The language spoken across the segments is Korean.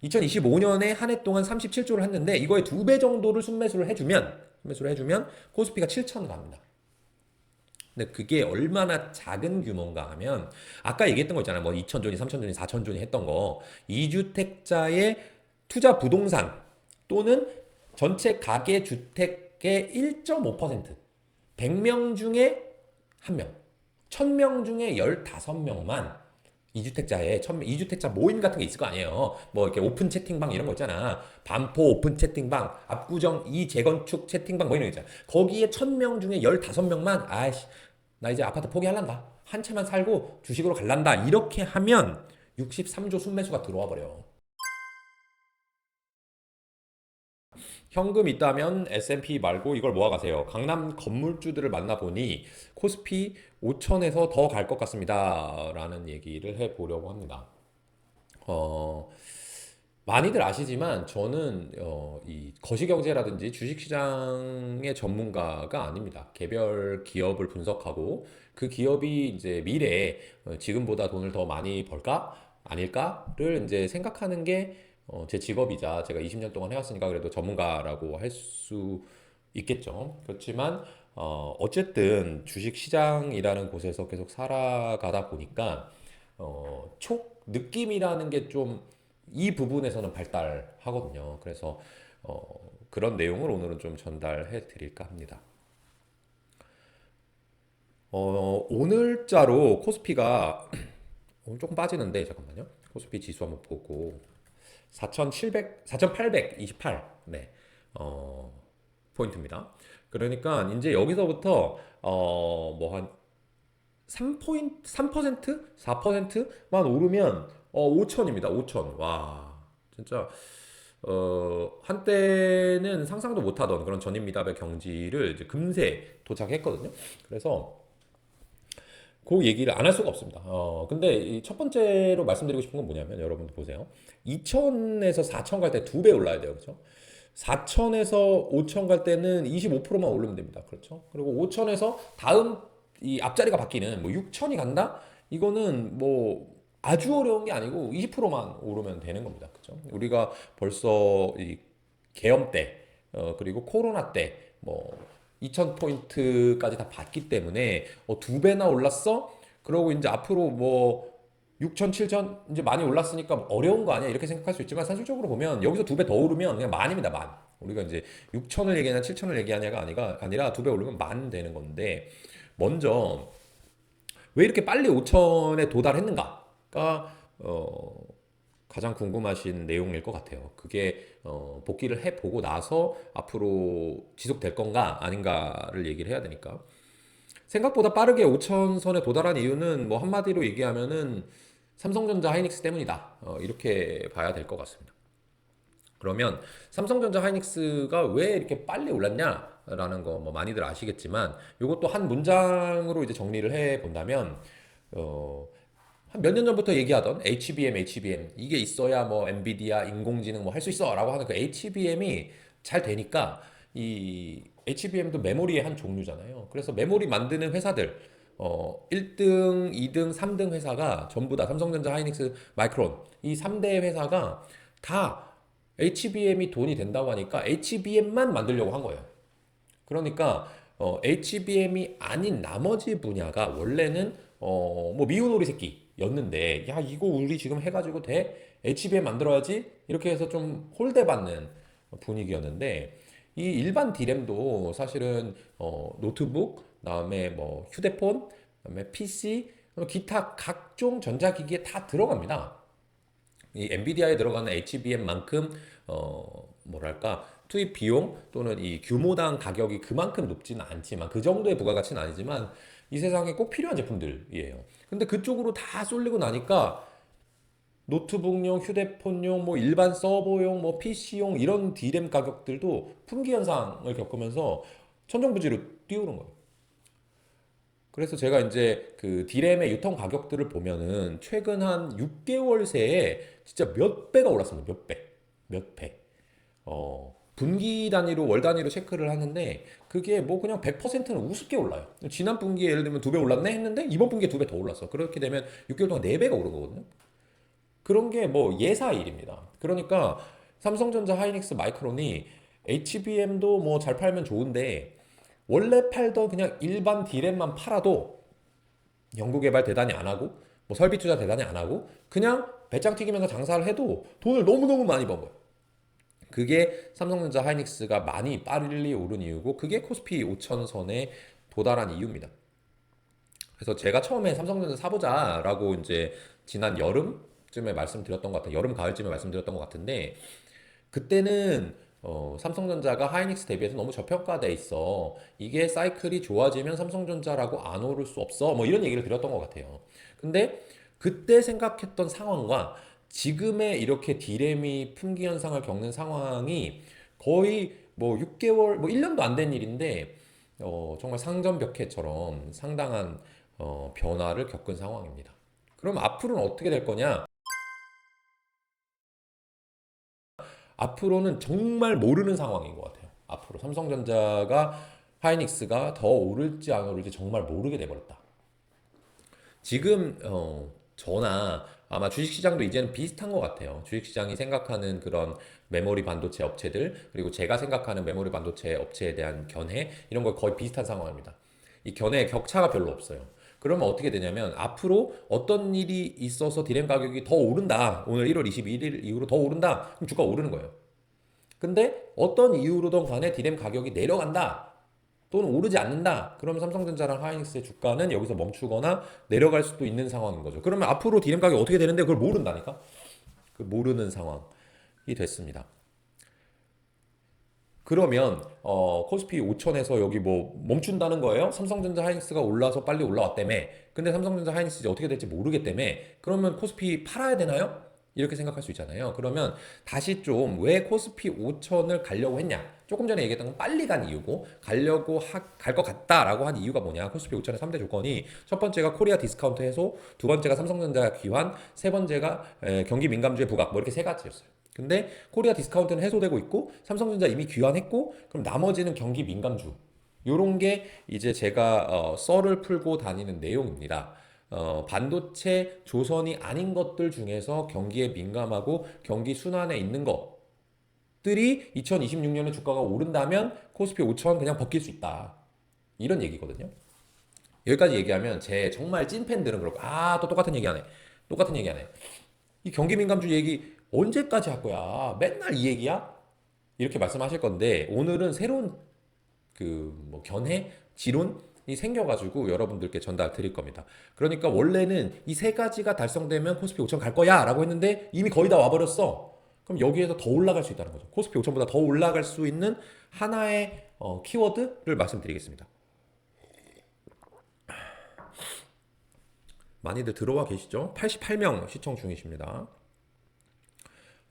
2025년에 한 해 동안 37조를 했는데 이거의 2배 정도를 순매수를 해주면 코스피가 7천 갑니다. 근데 그게 얼마나 작은 규모인가 하면 아까 얘기했던 거 있잖아요. 뭐 2천 존이, 3천 존이, 4천 존이 했던 거. 이주택자의 투자 부동산 또는 전체 가계 주택의 1.5%. 100명 중에 1명. 1000명 중에 15명만 이주택자 모임 같은 게 있을 거 아니에요. 뭐 이렇게 오픈 채팅방 이런 거 있잖아. 반포 오픈 채팅방, 압구정 재건축 채팅방 뭐 이런 거 있잖아. 거기에 1000명 중에 15명만 아이씨 나 이제 아파트 포기할란다. 한 채만 살고 주식으로 갈란다. 이렇게 하면 63조 순매수가 들어와 버려. 현금 있다면 S&P 말고 이걸 모아가세요. 강남 건물주들을 만나보니 코스피 5천에서 더 갈 것 같습니다. 라는 얘기를 해보려고 합니다. 어, 많이들 아시지만 저는 이 거시경제라든지 주식시장의 전문가가 아닙니다. 개별 기업을 분석하고 그 기업이 이제 미래에 지금보다 돈을 더 많이 벌까? 아닐까를 이제 생각하는 게 제 직업이자 제가 20년 동안 해왔으니까 그래도 전문가라고 할 수 있겠죠. 그렇지만 어쨌든 주식시장이라는 곳에서 계속 살아가다 보니까 촉 느낌이라는 게 좀 이 부분에서는 발달하거든요. 그래서 그런 내용을 오늘은 좀 전달해 드릴까 합니다. 오늘자로 코스피가 오늘 조금 빠지는데 잠깐만요. 코스피 지수 한번 보고 4,700, 4,828 네. 어, 포인트입니다. 그러니까 이제 여기서부터 뭐 한 3포인트, 3%? 4%만 오르면 5천입니다. 5천. 와. 진짜 한때는 상상도 못하던 그런 전입미답의 경지를 이제 금세 도착했거든요. 그래서 그 얘기를 안 할 수가 없습니다. 근데 이첫 번째로 말씀드리고 싶은 건 뭐냐면 여러분들 보세요. 2천에서 4천 갈 때 2배 올라야 돼요. 그렇죠? 4천에서 5천 갈 때는 25%만 오르면 됩니다. 그렇죠? 그리고 5천에서 다음 이 앞자리가 바뀌는 뭐 6천이 간다? 이거는 뭐 아주 어려운 게 아니고 20%만 오르면 되는 겁니다. 그렇죠? 우리가 벌써 이 계엄 때 그리고 코로나 때 뭐 2,000포인트까지 다 봤기 때문에 2배나 올랐어? 그러고 이제 앞으로 뭐 6천, 7천 이제 많이 올랐으니까 어려운 거 아니야? 이렇게 생각할 수 있지만 사실적으로 보면 여기서 2배 더 오르면 그냥 만입니다, 만. 우리가 이제 6천을 얘기하냐, 7천을 얘기하냐가 아니라 2배 오르면 만 되는 건데 먼저 왜 이렇게 빨리 5천에 도달했는가가 가장 궁금하신 내용일 것 같아요. 그게 복귀를 해보고 나서 앞으로 지속될 건가 아닌가를 얘기를 해야 되니까. 생각보다 빠르게 5천 선에 도달한 이유는 뭐 한마디로 얘기하면은 삼성전자 하이닉스 때문이다. 이렇게 봐야 될 것 같습니다. 그러면 삼성전자 하이닉스가 왜 이렇게 빨리 올랐냐라는 거 뭐 많이들 아시겠지만 이것도 한 문장으로 이제 정리를 해 본다면 어, 한 몇 년 전부터 얘기하던 HBM 이게 있어야 뭐 엔비디아 인공지능 뭐 할 수 있어라고 하는 그 HBM이 잘 되니까 이 HBM도 메모리의 한 종류잖아요. 그래서 메모리 만드는 회사들 1등, 2등, 3등 회사가 전부 다 삼성전자, 하이닉스, 마이크론 이 3대 회사가 다 HBM이 돈이 된다고 하니까 HBM만 만들려고 한 거예요. 그러니까 HBM이 아닌 나머지 분야가 원래는 뭐 미운 오리 새끼였는데 야 이거 우리 지금 해가지고 돼 HBM 만들어야지 이렇게 해서 좀 홀대받는 분위기였는데 이 일반 D램도 사실은 노트북 그다음에 뭐 휴대폰 그다음에 PC 기타 각종 전자기기에 다 들어갑니다. 이 엔비디아에 들어가는 HBM만큼 뭐랄까 투입 비용 또는 이 규모당 가격이 그만큼 높지는 않지만 그 정도의 부가가치는 아니지만 이 세상에 꼭 필요한 제품들이에요. 근데 그쪽으로 다 쏠리고 나니까 노트북용, 휴대폰용, 뭐 일반 서버용, 뭐 PC용 이런 D램 가격들도 품귀 현상을 겪으면서 천정부지로 뛰어오른 거예요. 그래서 제가 이제 그 D램의 유통 가격들을 보면은 최근 한 6개월 새에 진짜 몇 배가 올랐습니다. 몇 배. 몇 배. 분기 단위로 월 단위로 체크를 하는데 그게 뭐 그냥 100%는 우습게 올라요. 지난 분기에 예를 들면 2배 올랐네 했는데 이번 분기에 2배 더 올랐어. 그렇게 되면 6개월 동안 4배가 오른 거거든요. 그런 게 뭐 예사 일입니다. 그러니까 삼성전자, 하이닉스, 마이크론이 HBM도 뭐 잘 팔면 좋은데 원래 팔던 그냥 일반 디램만 팔아도 연구개발 대단히 안 하고 뭐 설비 투자 대단히 안 하고 그냥 배짱 튀기면서 장사를 해도 돈을 너무너무 많이 번 거예요. 그게 삼성전자, 하이닉스가 많이 빨리 오른 이유고 그게 코스피 5천선에 도달한 이유입니다. 그래서 제가 처음에 삼성전자 사보자라고 이제 지난 여름쯤에 말씀드렸던 것 같아요. 여름 가을쯤에 말씀드렸던 것 같은데 그때는 삼성전자가 하이닉스 대비해서 너무 저평가돼 있어. 이게 사이클이 좋아지면 삼성전자라고 안 오를 수 없어. 뭐 이런 얘기를 드렸던 것 같아요. 근데 그때 생각했던 상황과 지금의 이렇게 디램이 품귀 현상을 겪는 상황이 거의 뭐 6개월, 뭐 1년도 안 된 일인데 정말 상전벽해처럼 상당한 변화를 겪은 상황입니다. 그럼 앞으로는 어떻게 될 거냐? 앞으로는 정말 모르는 상황인 것 같아요. 앞으로 삼성전자가 하이닉스가 더 오를지 안 오를지 정말 모르게 돼버렸다. 지금 저나 아마 주식시장도 이제는 비슷한 것 같아요. 주식시장이 생각하는 그런 메모리 반도체 업체들 그리고 제가 생각하는 메모리 반도체 업체에 대한 견해 이런 거 거의 비슷한 상황입니다. 이 견해의 격차가 별로 없어요. 그러면 어떻게 되냐면 앞으로 어떤 일이 있어서 디램 가격이 더 오른다. 오늘 1월 21일 이후로 더 오른다. 그럼 주가 오르는 거예요. 근데 어떤 이유로든 간에 디램 가격이 내려간다. 또는 오르지 않는다. 그러면 삼성전자랑 하이닉스의 주가는 여기서 멈추거나 내려갈 수도 있는 상황인 거죠. 그러면 앞으로 디램 가격이 어떻게 되는데 그걸 모른다니까? 그 모르는 상황이 됐습니다. 그러면 코스피 5천에서 여기 뭐 멈춘다는 거예요? 삼성전자 하이닉스가 올라서 빨리 올라왔다며. 근데 삼성전자 하이닉스 이제 어떻게 될지 모르기 때문에 그러면 코스피 팔아야 되나요? 이렇게 생각할 수 있잖아요. 그러면 다시 좀 왜 코스피 5천을 가려고 했냐? 조금 전에 얘기했던 건 빨리 간 이유고 가려고 갈 것 같다라고 한 이유가 뭐냐? 코스피 5천의 3대 조건이 첫 번째가 코리아 디스카운트 해소, 두 번째가 삼성전자 귀환, 세 번째가 경기 민감주의 부각 뭐 이렇게 세 가지였어요. 근데 코리아 디스카운트는 해소되고 있고 삼성전자 이미 귀환했고 그럼 나머지는 경기 민감주 요런 게 이제 제가 썰을 풀고 다니는 내용입니다. 반도체 조선이 아닌 것들 중에서 경기에 민감하고 경기 순환에 있는 것들이 2026년에 주가가 오른다면 코스피 5천 그냥 벗길 수 있다. 이런 얘기거든요. 여기까지 얘기하면 제 정말 찐팬들은 그렇고 또 똑같은 얘기 하네. 똑같은 얘기 하네. 이 경기 민감주 얘기 언제까지 할 거야? 맨날 이 얘기야? 이렇게 말씀하실 건데 오늘은 새로운 그 뭐 견해, 지론이 생겨가지고 여러분들께 전달 드릴 겁니다. 그러니까 원래는 이 세 가지가 달성되면 코스피 5천 갈 거야라고 했는데 이미 거의 다 와버렸어. 그럼 여기에서 더 올라갈 수 있다는 거죠. 코스피 5천보다 더 올라갈 수 있는 하나의 키워드를 말씀드리겠습니다. 많이들 들어와 계시죠? 88명 시청 중이십니다.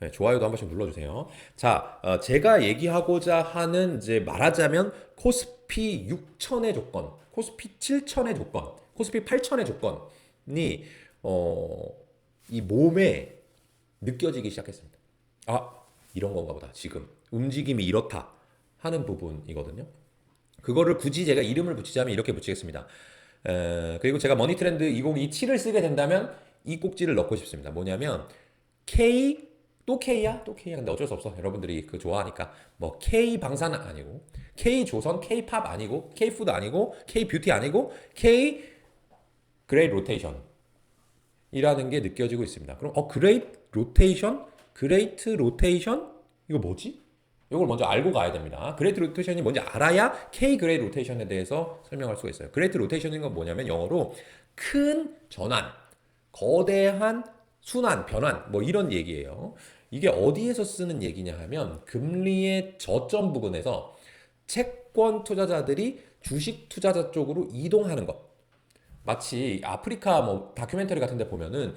네, 좋아요도 한 번씩 눌러주세요. 자, 제가 얘기하고자 하는 이제 말하자면 코스피 6천의 조건, 코스피 7천의 조건, 코스피 8천의 조건이 이 몸에 느껴지기 시작했습니다. 이런 건가 보다. 지금 움직임이 이렇다 하는 부분이거든요. 그거를 굳이 제가 이름을 붙이자면 이렇게 붙이겠습니다. 그리고 제가 머니트렌드 2027을 쓰게 된다면 이 꼭지를 넣고 싶습니다. 뭐냐면 K 또 K야? 또 K야. 근데 어쩔 수 없어. 여러분들이 그 좋아하니까. 뭐 K 방사는 아니고, K 조선, K 팝 아니고, K 푸드 아니고, K 뷰티 아니고, K 그레이트 로테이션 이라는 게 느껴지고 있습니다. 그럼 그레이트 로테이션? 그레이트 로테이션? 이거 뭐지? 이걸 먼저 알고 가야 됩니다. 그레이트 로테이션이 뭔지 알아야 K 그레이트 로테이션에 대해서 설명할 수가 있어요. 그레이트 로테이션인 건 뭐냐면 영어로 큰 전환, 거대한 순환, 변환 뭐 이런 얘기예요. 이게 어디에서 쓰는 얘기냐 하면 금리의 저점 부근에서 채권 투자자들이 주식 투자자 쪽으로 이동하는 것. 마치 아프리카 뭐 다큐멘터리 같은 데 보면은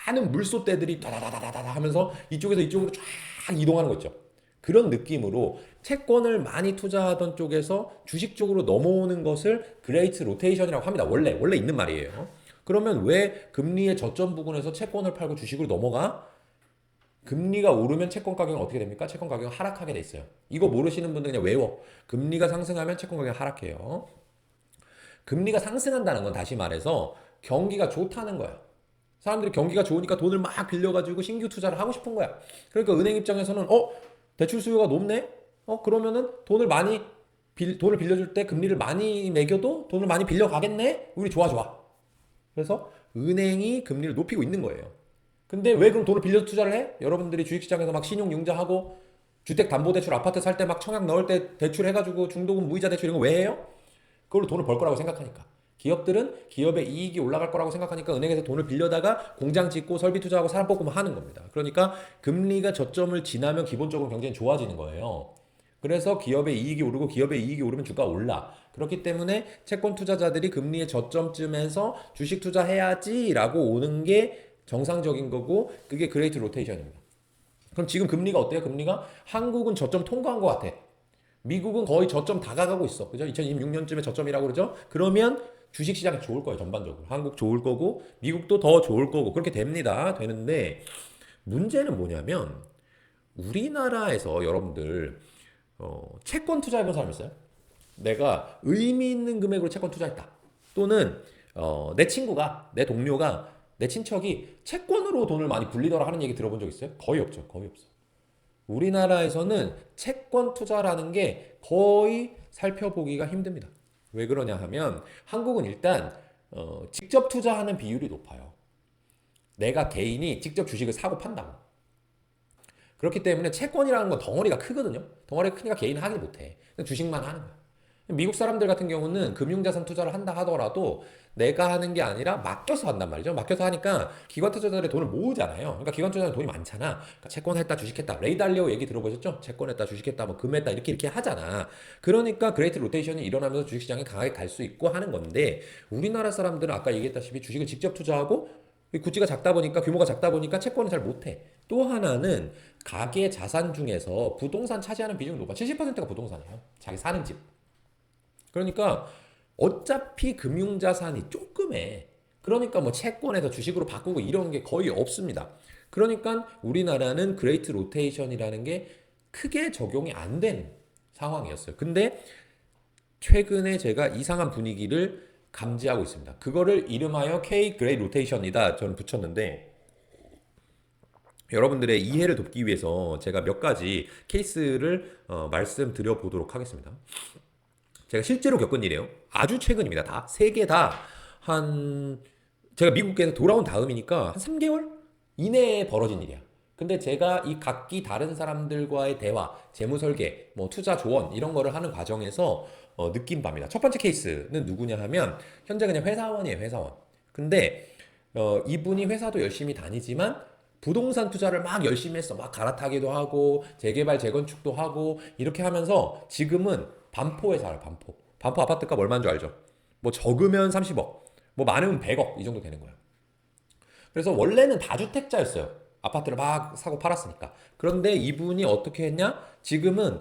많은 물소떼들이 다다다다다 하면서 이쪽에서 이쪽으로 쫙 이동하는 거 있죠. 그런 느낌으로 채권을 많이 투자하던 쪽에서 주식 쪽으로 넘어오는 것을 그레이트 로테이션이라고 합니다. 원래 있는 말이에요. 그러면 왜 금리의 저점 부근에서 채권을 팔고 주식으로 넘어가? 금리가 오르면 채권 가격은 어떻게 됩니까? 채권 가격은 하락하게 돼 있어요. 이거 모르시는 분들 그냥 외워. 금리가 상승하면 채권 가격이 하락해요. 금리가 상승한다는 건 다시 말해서 경기가 좋다는 거야. 사람들이 경기가 좋으니까 돈을 막 빌려가지고 신규 투자를 하고 싶은 거야. 그러니까 은행 입장에서는 대출 수요가 높네. 그러면은 돈을 빌려줄 때 금리를 많이 매겨도 돈을 많이 빌려가겠네. 우리 좋아 좋아. 그래서 은행이 금리를 높이고 있는 거예요. 근데 왜 그럼 돈을 빌려 투자를 해? 여러분들이 주식시장에서 막 신용융자하고 주택담보대출 아파트 살 때 막 청약 넣을 때 대출해가지고 중도금 무이자 대출 이런 거 왜 해요? 그걸로 돈을 벌 거라고 생각하니까. 기업들은 기업의 이익이 올라갈 거라고 생각하니까 은행에서 돈을 빌려다가 공장 짓고 설비 투자하고 사람 뽑고 하는 겁니다. 그러니까 금리가 저점을 지나면 기본적으로 경제는 좋아지는 거예요. 그래서 기업의 이익이 오르고 기업의 이익이 오르면 주가가 올라. 그렇기 때문에 채권 투자자들이 금리의 저점쯤에서 주식 투자해야지라고 오는 게 정상적인 거고 그게 그레이트 로테이션입니다. 그럼 지금 금리가 어때요? 금리가 한국은 저점 통과한 것 같아. 미국은 거의 저점 다가가고 있어. 그죠? 2026년쯤에 저점이라고 그러죠? 그러면 주식시장이 좋을 거예요, 전반적으로. 한국 좋을 거고, 미국도 더 좋을 거고, 그렇게 됩니다. 되는데, 문제는 뭐냐면, 우리나라에서 여러분들, 채권 투자해본 사람 있어요? 내가 의미 있는 금액으로 채권 투자했다. 또는, 내 친구가, 내 동료가, 내 친척이 채권으로 돈을 많이 불리더라 하는 얘기 들어본 적 있어요? 거의 없죠. 거의 없어. 우리나라에서는 채권 투자라는 게 거의 살펴보기가 힘듭니다. 왜 그러냐 하면 한국은 일단 직접 투자하는 비율이 높아요. 내가 개인이 직접 주식을 사고 판다고. 그렇기 때문에 채권이라는 건 덩어리가 크거든요. 덩어리가 크니까 개인은 하지 못해. 주식만 하는 거야. 미국 사람들 같은 경우는 금융자산 투자를 한다 하더라도 내가 하는 게 아니라 맡겨서 한단 말이죠. 맡겨서 하니까 기관 투자자들의 돈을 모으잖아요. 그러니까 기관 투자자는 돈이 많잖아. 그러니까 채권했다, 주식했다. 레이 달리오 얘기 들어보셨죠? 채권했다, 주식했다, 뭐 금했다 이렇게 하잖아. 그러니까 그레이트 로테이션이 일어나면서 주식시장에 강하게 갈 수 있고 하는 건데 우리나라 사람들은 아까 얘기했다시피 주식을 직접 투자하고 구찌가 작다 보니까 규모가 작다 보니까 채권을 잘 못해. 또 하나는 가계 자산 중에서 부동산 차지하는 비중이 높아. 70%가 부동산이에요. 자기 사는 집. 그러니까 어차피 금융자산이 조금해. 그러니까 뭐 채권에서 주식으로 바꾸고 이런 게 거의 없습니다. 그러니까 우리나라는 그레이트 로테이션이라는 게 크게 적용이 안 된 상황이었어요. 근데 최근에 제가 이상한 분위기를 감지하고 있습니다. 그거를 이름하여 K 그레이 로테이션이다 저는 붙였는데 여러분들의 이해를 돕기 위해서 제가 몇 가지 케이스를 말씀드려 보도록 하겠습니다. 제가 실제로 겪은 일이에요. 아주 최근입니다. 다. 세 개 다 제가 미국에서 돌아온 다음이니까 한 3개월 이내에 벌어진 일이야. 근데 제가 이 각기 다른 사람들과의 대화, 재무 설계, 뭐 투자 조언 이런 거를 하는 과정에서 느낀 바입니다. 첫 번째 케이스는 누구냐 하면 현재 그냥 회사원이에요, 회사원. 근데 이분이 회사도 열심히 다니지만 부동산 투자를 막 열심히 했어. 막 갈아타기도 하고 재개발, 재건축도 하고 이렇게 하면서 지금은 반포에 살아요. 반포. 반포 아파트값 얼마인 줄 알죠? 뭐 적으면 30억, 뭐 많으면 100억 이 정도 되는 거예요. 그래서 원래는 다주택자였어요. 아파트를 막 사고 팔았으니까. 그런데 이분이 어떻게 했냐? 지금은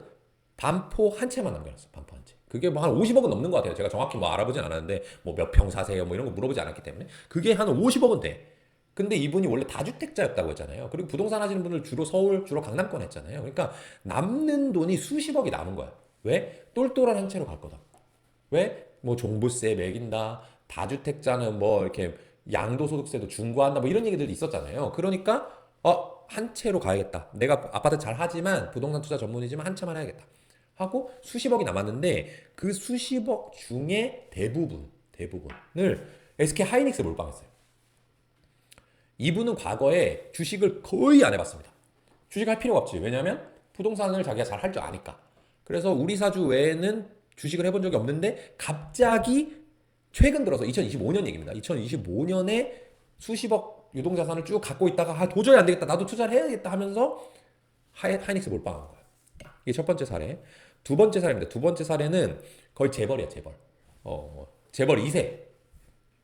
반포 한 채만 남겨놨어. 반포 한 채. 그게 뭐 한 50억은 넘는 것 같아요. 제가 정확히 뭐 알아보진 않았는데 뭐 몇 평 사세요? 뭐 이런 거 물어보지 않았기 때문에 그게 한 50억은 돼. 근데 이분이 원래 다주택자였다고 했잖아요. 그리고 부동산 하시는 분들 주로 서울, 주로 강남권 했잖아요. 그러니까 남는 돈이 수십억이 남은 거야. 왜? 똘똘한 한 채로 갈 거다. 왜? 뭐 종부세 매긴다. 다주택자는 뭐 이렇게 양도소득세도 중과한다. 뭐 이런 얘기들도 있었잖아요. 그러니까 한 채로 가야겠다. 내가 아파트 잘 하지만 부동산 투자 전문이지만 한 채만 해야겠다. 하고 수십억이 남았는데 그 수십억 중에 대부분을 SK 하이닉스에 몰빵했어요. 이분은 과거에 주식을 거의 안 해봤습니다. 주식할 필요가 없지. 왜냐하면 부동산을 자기가 잘 할 줄 아니까. 그래서 우리 사주 외에는 주식을 해본 적이 없는데 갑자기 최근 들어서 2025년 얘기입니다. 2025년에 수십억 유동자산을 쭉 갖고 있다가 도저히 안 되겠다. 나도 투자를 해야겠다 하면서 하이닉스 몰빵한 거예요. 이게 첫 번째 사례. 두 번째 사례입니다. 두 번째 사례는 거의 재벌이야, 재벌. 재벌 2세.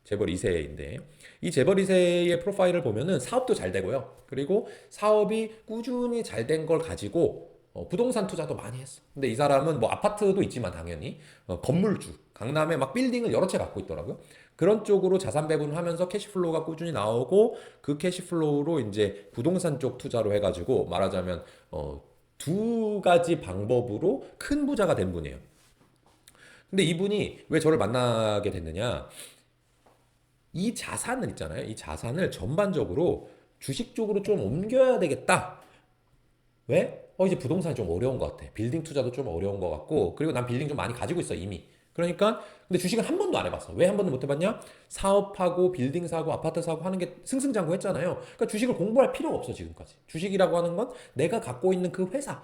재벌 2세인데 이 재벌 2세의 프로파일을 보면은 사업도 잘 되고요. 그리고 사업이 꾸준히 잘 된 걸 가지고 부동산 투자도 많이 했어. 근데 이 사람은 뭐 아파트도 있지만 당연히 건물주, 강남에 막 빌딩을 여러 채 갖고 있더라고요. 그런 쪽으로 자산 배분을 하면서 캐시플로우가 꾸준히 나오고 그 캐시플로우로 이제 부동산 쪽 투자로 해가지고 말하자면 두 가지 방법으로 큰 부자가 된 분이에요. 근데 이분이 왜 저를 만나게 됐느냐? 이 자산을 있잖아요. 이 자산을 전반적으로 주식 쪽으로 좀 옮겨야 되겠다. 왜? 이제 부동산이 좀 어려운 것 같아. 빌딩 투자도 좀 어려운 것 같고, 그리고 난 빌딩 좀 많이 가지고 있어, 이미. 그러니까, 근데 주식은 한 번도 안 해봤어. 왜 한 번도 못 해봤냐? 사업하고, 빌딩 사고, 아파트 사고 하는 게 승승장구했잖아요. 그러니까 주식을 공부할 필요가 없어, 지금까지. 주식이라고 하는 건 내가 갖고 있는 그 회사,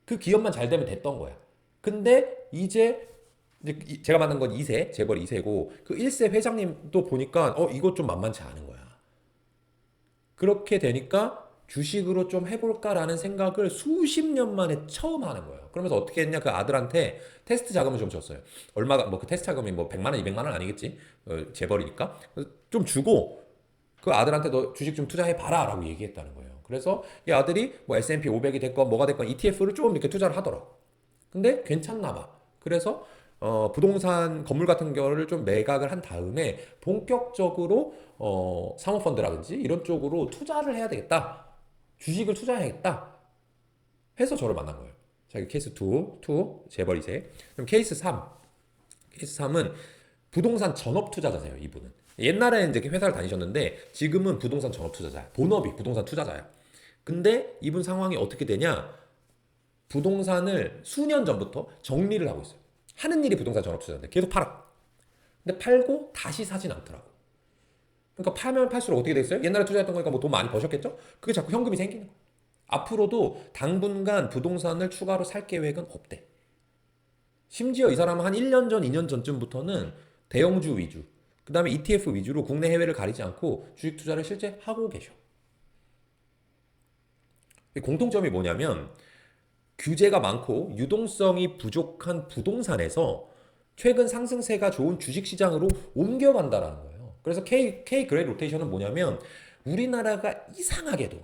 그 기업만 잘 되면 됐던 거야. 근데 이제 제가 만난 건 2세, 재벌 2세고, 그 1세 회장님도 보니까, 이거 좀 만만치 않은 거야. 그렇게 되니까 주식으로 좀 해볼까라는 생각을 수십 년 만에 처음 하는 거예요. 그러면서 어떻게 했냐? 그 아들한테 테스트 자금을 좀 줬어요. 얼마가, 뭐 그 테스트 자금이 뭐 100만 원, 200만 원 아니겠지? 재벌이니까. 좀 주고 그 아들한테 너 주식 좀 투자해봐라 라고 얘기했다는 거예요. 그래서 이 아들이 뭐 S&P 500이 됐건 뭐가 됐건 ETF를 좀 이렇게 투자를 하더라고. 근데 괜찮나 봐. 그래서 부동산 건물 같은 거를 좀 매각을 한 다음에 본격적으로 사모펀드라든지 이런 쪽으로 투자를 해야 되겠다. 주식을 투자해야겠다. 해서 저를 만난 거예요. 자, 이게 케이스 2, 재벌 2세. 그럼 케이스 3. 케이스 3은 부동산 전업 투자자세요, 이분은. 옛날에 이제 회사를 다니셨는데 지금은 부동산 전업 투자자야. 본업이 부동산 투자자야. 근데 이분 상황이 어떻게 되냐? 부동산을 수년 전부터 정리를 하고 있어요. 하는 일이 부동산 전업 투자인데 계속 팔아. 근데 팔고 다시 사진 않더라고. 그러니까 파면 팔수록 어떻게 됐어요? 옛날에 투자했던 거니까 뭐 돈 많이 버셨겠죠? 그게 자꾸 현금이 생기는 거야. 앞으로도 당분간 부동산을 추가로 살 계획은 없대. 심지어 이 사람은 한 1년 전, 2년 전쯤부터는 대형주 위주, 그 다음에 ETF 위주로 국내 해외를 가리지 않고 주식 투자를 실제 하고 계셔. 공통점이 뭐냐면 규제가 많고 유동성이 부족한 부동산에서 최근 상승세가 좋은 주식시장으로 옮겨간다라는 거예요. 그래서 K 그레이 로테이션은 뭐냐면 우리나라가 이상하게도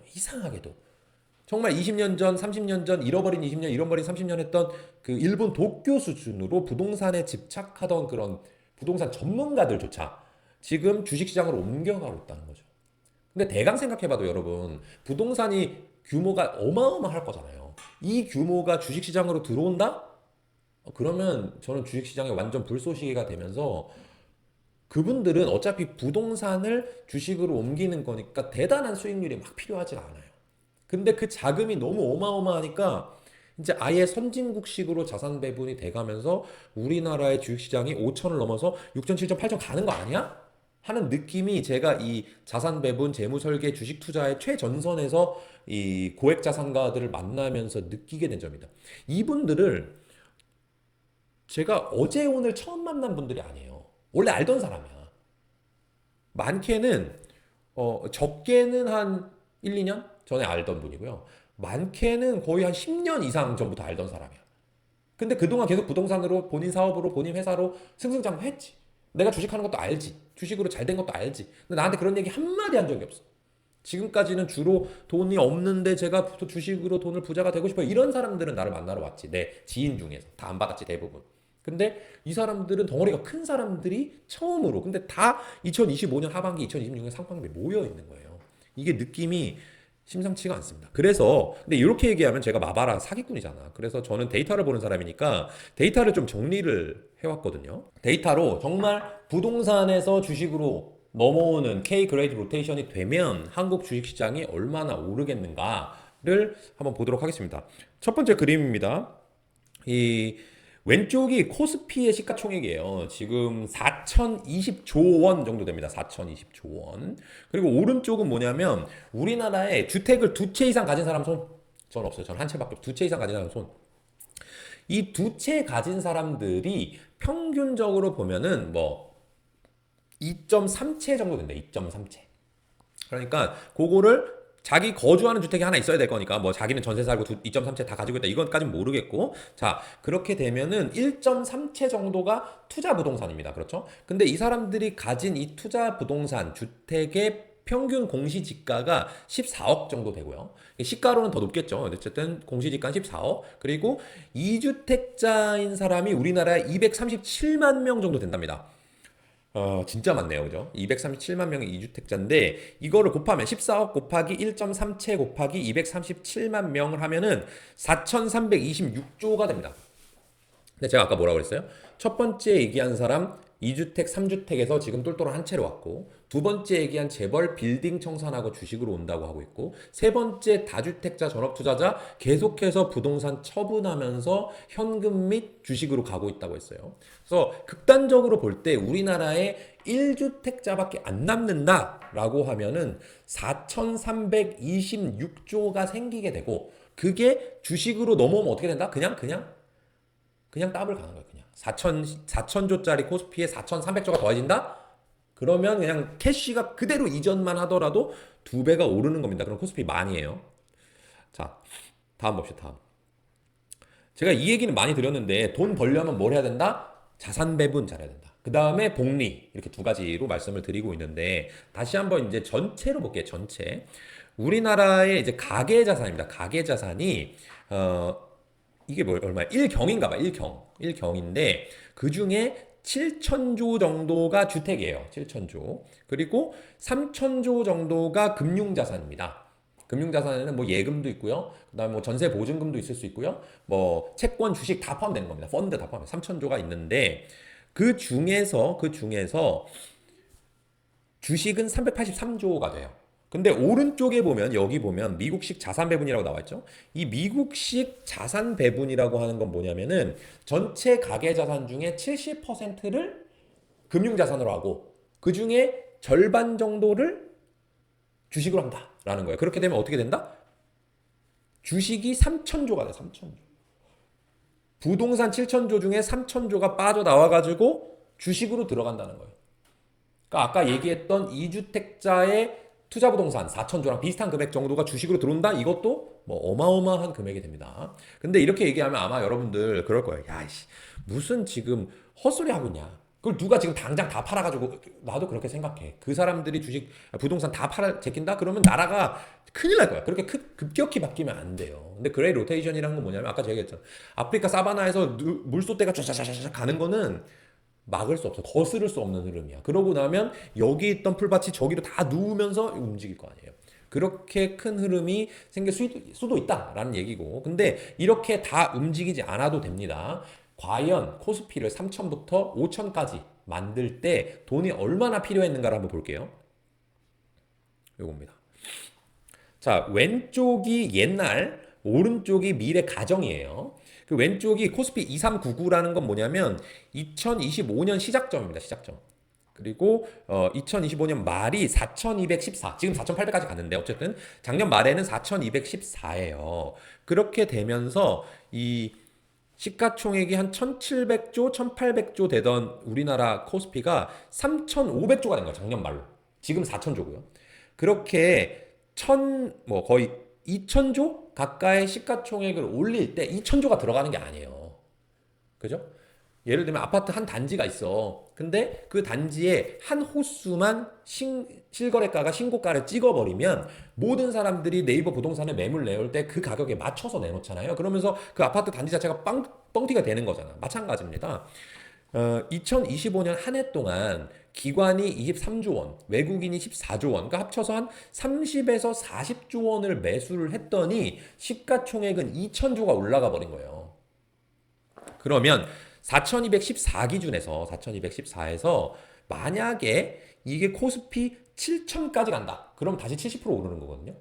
정말 20년 전, 30년 전 잃어버린 20년, 잃어버린 30년 했던 그 일본 도쿄 수준으로 부동산에 집착하던 그런 부동산 전문가들조차 지금 주식시장으로 옮겨가고 있다는 거죠. 근데 대강 생각해봐도 여러분, 부동산이 규모가 어마어마할 거잖아요. 이 규모가 주식시장으로 들어온다? 그러면 저는 주식시장에 완전 불쏘시개가 되면서 그분들은 어차피 부동산을 주식으로 옮기는 거니까 대단한 수익률이 막 필요하지 않아요. 근데 그 자금이 너무 어마어마하니까 이제 아예 선진국식으로 자산 배분이 돼가면서 우리나라의 주식시장이 5천을 넘어서 6천, 7천, 8천 가는 거 아니야? 하는 느낌이 제가 이 자산 배분, 재무 설계, 주식 투자의 최전선에서 이 고액 자산가들을 만나면서 느끼게 된 점이다. 이분들을 제가 어제 오늘 처음 만난 분들이 아니에요. 원래 알던 사람이야. 많게는 적게는 한 1, 2년 전에 알던 분이고요. 많게는 거의 한 10년 이상 전부터 알던 사람이야. 근데 그동안 계속 부동산으로 본인 사업으로 본인 회사로 승승장구 했지. 내가 주식하는 것도 알지. 주식으로 잘 된 것도 알지. 근데 나한테 그런 얘기 한마디 한 적이 없어. 지금까지는 주로 돈이 없는데 제가 주식으로 돈을 부자가 되고 싶어요. 이런 사람들은 나를 만나러 왔지. 내 지인 중에서. 다 안 받았지, 대부분. 근데 이 사람들은 덩어리가 큰 사람들이 처음으로. 근데 다 2025년 하반기, 2026년 상반기에 모여 있는 거예요. 이게 느낌이 심상치가 않습니다. 그래서 근데 이렇게 얘기하면 제가 마바라 사기꾼이잖아. 그래서 저는 데이터를 보는 사람이니까 데이터를 좀 정리를 해왔거든요. 데이터로 정말 부동산에서 주식으로 넘어오는 K 그레이드 로테이션이 되면 한국 주식시장이 얼마나 오르겠는가를 한번 보도록 하겠습니다. 첫 번째 그림입니다. 이 왼쪽이 코스피의 시가총액이에요. 지금 4,020조 원 정도 됩니다. 4,020조 원. 그리고 오른쪽은 뭐냐면 우리나라에 주택을 두 채 이상 가진 사람 손. 전 없어요. 전 한 채밖에 없어요. 두 채 이상 가진 사람 손. 이 두 채 가진 사람들이 평균적으로 보면은 뭐 2.3채 정도 된다. 2.3채. 그러니까 그거를 자기 거주하는 주택이 하나 있어야 될 거니까 뭐 자기는 전세 살고 2.3채 다 가지고 있다 이건까지는 모르겠고 자 그렇게 되면은 1.3채 정도가 투자 부동산입니다. 그렇죠? 근데 이 사람들이 가진 이 투자 부동산 주택의 평균 공시지가가 14억 정도 되고요. 시가로는 더 높겠죠. 어쨌든 공시지가는 14억. 그리고 2주택자인 사람이 우리나라에 237만 명 정도 된답니다. 진짜 많네요. 그죠? 237만 명의 2주택자인데 이거를 곱하면 14억 곱하기 1.3채 곱하기 237만 명을 하면은 4,326조가 됩니다. 근데 제가 아까 뭐라고 그랬어요? 첫 번째 얘기한 사람 2주택, 3주택에서 지금 똘똘한 한 채로 왔고, 두 번째 얘기한 재벌 빌딩 청산하고 주식으로 온다고 하고 있고, 세 번째 다주택자 전업투자자 계속해서 부동산 처분하면서 현금 및 주식으로 가고 있다고 했어요. 그래서 극단적으로 볼 때 우리나라에 1주택자밖에 안 남는다라고 하면은 4,326조가 생기게 되고, 그게 주식으로 넘어오면 어떻게 된다? 그냥 더블 가는 거예요. 그냥 4천조짜리 코스피에 4,300조가 더해진다? 그러면 그냥 캐시가 그대로 이전만 하더라도 두 배가 오르는 겁니다. 그럼 코스피 만이에요. 자, 다음 봅시다. 다음. 제가 이 얘기는 많이 드렸는데 돈 벌려면 뭘 해야 된다? 자산 배분 잘해야 된다. 그 다음에 복리 이렇게 두 가지로 말씀을 드리고 있는데 다시 한번 이제 전체로 볼게요. 전체. 우리나라의 이제 가계 자산입니다. 가계 자산이 이게 뭐 얼마야? 1경인가 봐. 1경인데 그 중에 7천조 정도가 주택이에요. 7천조. 그리고 3천조 정도가 금융자산입니다. 금융자산에는 뭐 예금도 있고요. 그다음에 뭐 전세 보증금도 있을 수 있고요. 뭐 채권, 주식 다 포함되는 겁니다. 펀드 다 포함해. 3천조가 있는데 그 중에서 주식은 383조가 돼요. 근데 오른쪽에 보면 여기 보면 미국식 자산 배분이라고 나와 있죠. 이 미국식 자산 배분이라고 하는 건 뭐냐면은 전체 가계 자산 중에 70%를 금융 자산으로 하고 그 중에 절반 정도를 주식으로 한다라는 거예요. 그렇게 되면 어떻게 된다? 주식이 3천조가 돼. 3천조. 부동산 7천조 중에 3천조가 빠져나와 가지고 주식으로 들어간다는 거예요. 그러니까 아까 얘기했던 2주택자의 투자 부동산 4천조랑 비슷한 금액 정도가 주식으로 들어온다? 이것도 뭐 어마어마한 금액이 됩니다. 근데 이렇게 얘기하면 아마 여러분들 그럴 거예요. 야, 씨, 무슨 지금 헛소리 하고 있냐. 그걸 누가 지금 당장 다 팔아가지고 나도 그렇게 생각해. 그 사람들이 주식 부동산 다 팔아 제낀다? 그러면 나라가 큰일 날 거야. 그렇게 급격히 바뀌면 안 돼요. 근데 그레이 로테이션이라는 건 뭐냐면 아까 제가 얘기했잖아. 아프리카 사바나에서 물소대가 쫙쫙쫙쫙 가는 거는 막을 수 없어. 거스를 수 없는 흐름이야. 그러고 나면 여기 있던 풀밭이 저기로 다 누우면서 움직일 거 아니에요. 그렇게 큰 흐름이 생길 수도 있다라는 얘기고. 근데 이렇게 다 움직이지 않아도 됩니다. 과연 코스피를 3천부터 5천까지 만들 때 돈이 얼마나 필요했는가를 한번 볼게요. 요겁니다. 자, 왼쪽이 옛날, 오른쪽이 미래 가정이에요. 그 왼쪽이 코스피 2399라는 건 뭐냐면 2025년 시작점입니다. 시작점. 그리고 2025년 말이 4214. 지금 4800까지 갔는데 어쨌든 작년 말에는 4214예요. 그렇게 되면서 이 시가총액이 한 1700조, 1800조 되던 우리나라 코스피가 3500조가 된 거예요. 작년 말로. 지금 4000조고요. 그렇게 뭐 거의 2000조 가까이 시가총액을 올릴 때 2000조가 들어가는 게 아니에요. 그죠? 예를 들면 아파트 한 단지가 있어. 근데 그 단지에 한 호수만 실거래가가 신고가를 찍어버리면 모든 사람들이 네이버 부동산에 매물 내올 때 그 가격에 맞춰서 내놓잖아요. 그러면서 그 아파트 단지 자체가 뻥튀가 되는 거잖아. 마찬가지입니다. 2025년 한 해 동안 기관이 23조 원, 외국인이 14조 원, 그러니까 합쳐서 한 30에서 40조 원을 매수를 했더니 시가총액은 2천조가 올라가 버린 거예요. 그러면 4214 기준에서 4214에서 만약에 이게 코스피 7천까지 간다. 그럼 다시 70% 오르는 거거든요.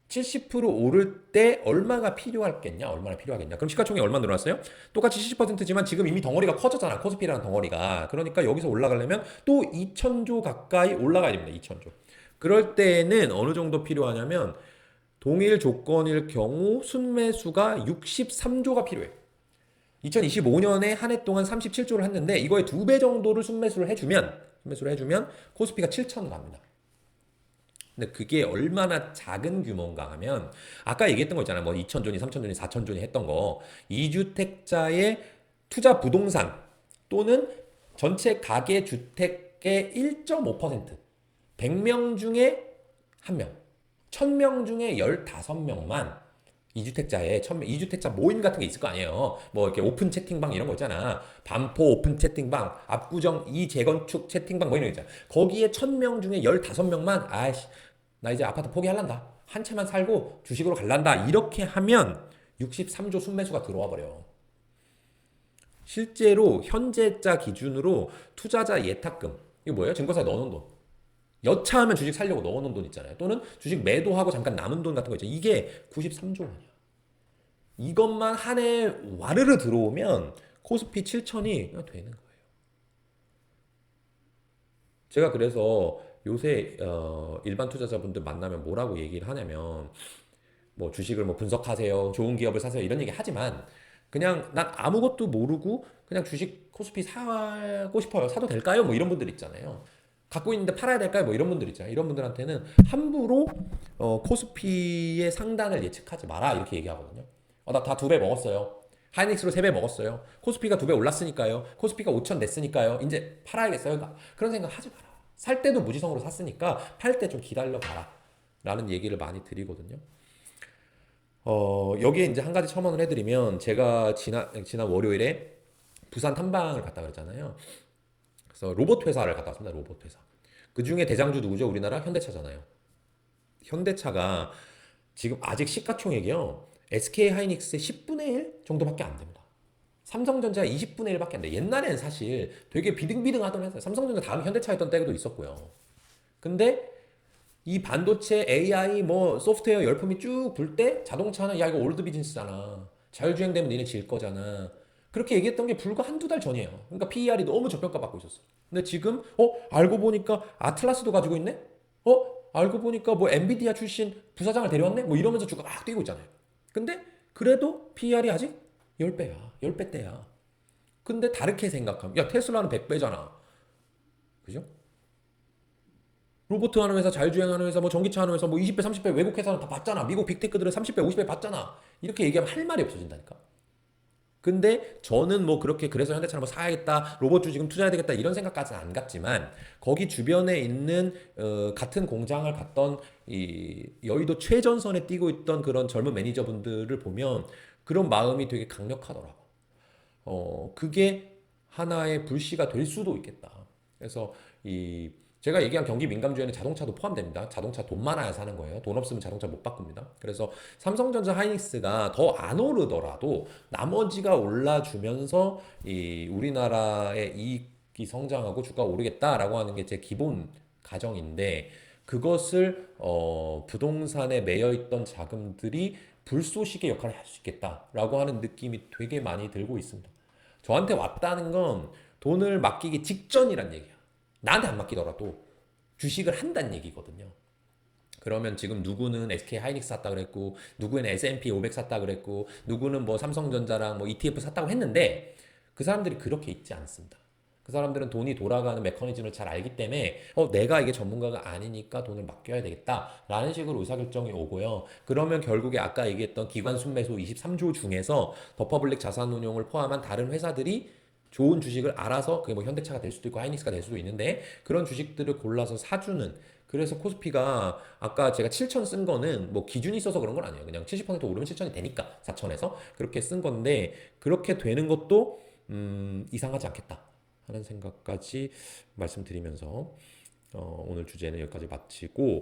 70% 오를 때 얼마가 필요하겠냐? 얼마나 필요하겠냐? 그럼 시가총액이 얼마 늘어났어요? 똑같이 70%지만 지금 이미 덩어리가 커졌잖아. 코스피라는 덩어리가. 그러니까 여기서 올라가려면 또 2천조 가까이 올라가야 됩니다. 2천조. 그럴 때에는 어느 정도 필요하냐면 동일 조건일 경우 순매수가 63조가 필요해요. 2025년에 한 해 동안 37조를 했는데 이거의 2배 정도를 순매수를 해주면 코스피가 7천 갑니다. 근데 그게 얼마나 작은 규모인가 하면 아까 얘기했던 거 있잖아요. 뭐 2천존이, 3천존이, 4천존이 했던 거 2주택자의 투자 부동산 또는 전체 가계 주택의 1.5% 100명 중에 1명 1000명 중에 15명만 2주택자 모임 같은 게 있을 거 아니에요. 뭐 이렇게 오픈 채팅방 이런 거 있잖아. 반포 오픈 채팅방, 압구정 재건축 채팅방 뭐 이런 거 있잖아. 거기에 1000명 중에 15명만 아이씨 나 이제 아파트 포기할란다. 한 채만 살고 주식으로 갈란다. 이렇게 하면 63조 순매수가 들어와 버려. 실제로 현재자 기준으로 투자자 예탁금 이거 뭐예요? 증권사에 넣어놓은 돈. 여차하면 주식 살려고 넣어놓은 돈 있잖아요. 또는 주식 매도하고 잠깐 남은 돈 같은 거 있죠. 이게 93조 원이야. 이것만 한 해 와르르 들어오면 코스피 7천이 그냥 되는 거예요. 제가 그래서 요새 일반 투자자분들 만나면 뭐라고 얘기를 하냐면 뭐 주식을 뭐 분석하세요, 좋은 기업을 사세요 이런 얘기 하지만 그냥 난 아무것도 모르고 그냥 주식 코스피 사고 싶어요, 사도 될까요? 뭐 이런 분들 있잖아요. 갖고 있는데 팔아야 될까요? 뭐 이런 분들 있잖아요. 이런 분들한테는 함부로 코스피의 상단을 예측하지 마라 이렇게 얘기하거든요. 나 다 2배 먹었어요. 하이닉스로 3배 먹었어요. 코스피가 2배 올랐으니까요. 코스피가 5천 냈으니까요. 이제 팔아야겠어요. 그러니까 그런 생각 하지 마라. 살 때도 무지성으로 샀으니까 팔 때 좀 기다려 봐라. 라는 얘기를 많이 드리거든요. 여기에 이제 한 가지 첨언을 해드리면 제가 지난 월요일에 부산 탐방을 갔다 그랬잖아요. 그래서 로봇 회사를 갔다 왔습니다. 로봇 회사. 그 중에 대장주 누구죠? 우리나라 현대차잖아요. 현대차가 지금 아직 시가총액이요. SK 하이닉스의 10분의 1 정도밖에 안 됩니다. 삼성전자 20분의 1밖에 안 돼. 옛날엔 사실 되게 비등비등하던 회사. 삼성전자 다음 현대차 했던 때도 있었고요. 근데 이 반도체, AI, 뭐 소프트웨어 열풍이 쭉 불 때 자동차는 야 이거 올드 비즈니스잖아. 자율주행되면 니네 질 거잖아. 그렇게 얘기했던 게 불과 한두 달 전이에요. 그러니까 PER이 너무 저평가 받고 있었어. 근데 지금 알고 보니까 아틀라스도 가지고 있네? 알고 보니까 뭐 엔비디아 출신 부사장을 데려왔네? 뭐 이러면서 주가가 막 뛰고 있잖아요. 근데 그래도 PER이 아직 10배야. 10배대야. 근데 다르게 생각하면 야 테슬라는 100배잖아. 그죠? 로봇 하는 회사, 자율주행하는 회사, 뭐 전기차 하는 회사, 뭐 20배, 30배 외국 회사는 다 봤잖아. 미국 빅테크들은 30배, 50배 봤잖아. 이렇게 얘기하면 할 말이 없어진다니까. 근데 저는 뭐 그렇게 그래서 현대차를 뭐 사야겠다, 로봇주 지금 투자해야 되겠다 이런 생각까지는 안 갔지만 거기 주변에 있는 같은 공장을 갔던 이 여의도 최전선에 뛰고 있던 그런 젊은 매니저분들을 보면 그런 마음이 되게 강력하더라고. 그게 하나의 불씨가 될 수도 있겠다. 그래서 이 제가 얘기한 경기 민감주에는 자동차도 포함됩니다. 자동차 돈 많아야 사는 거예요. 돈 없으면 자동차 못 바꿉니다. 그래서 삼성전자 하이닉스가 더 안 오르더라도 나머지가 올라주면서 이 우리나라의 이익이 성장하고 주가가 오르겠다라고 하는 게 제 기본 가정인데 그것을 부동산에 매여 있던 자금들이 불쏘시개 역할을 할 수 있겠다라고 하는 느낌이 되게 많이 들고 있습니다. 저한테 왔다는 건 돈을 맡기기 직전이란 얘기야. 나한테 안 맡기더라도 주식을 한다는 얘기거든요. 그러면 지금 누구는 SK 하이닉스 샀다 그랬고 누구는 S&P 500 샀다 그랬고 누구는 뭐 삼성전자랑 뭐 ETF 샀다고 했는데 그 사람들이 그렇게 있지 않습니다. 그 사람들은 돈이 돌아가는 메커니즘을 잘 알기 때문에 내가 이게 전문가가 아니니까 돈을 맡겨야 되겠다라는 식으로 의사결정이 오고요. 그러면 결국에 아까 얘기했던 기관 순매수 23조 중에서 더 퍼블릭 자산운용을 포함한 다른 회사들이 좋은 주식을 알아서 그게 뭐 현대차가 될 수도 있고 하이닉스가 될 수도 있는데 그런 주식들을 골라서 사주는 그래서 코스피가 아까 제가 7천 쓴 거는 뭐 기준이 있어서 그런 건 아니에요. 그냥 70% 오르면 7천이 되니까 4천에서 그렇게 쓴 건데 그렇게 되는 것도 이상하지 않겠다 하는 생각까지 말씀드리면서 오늘 주제는 여기까지 마치고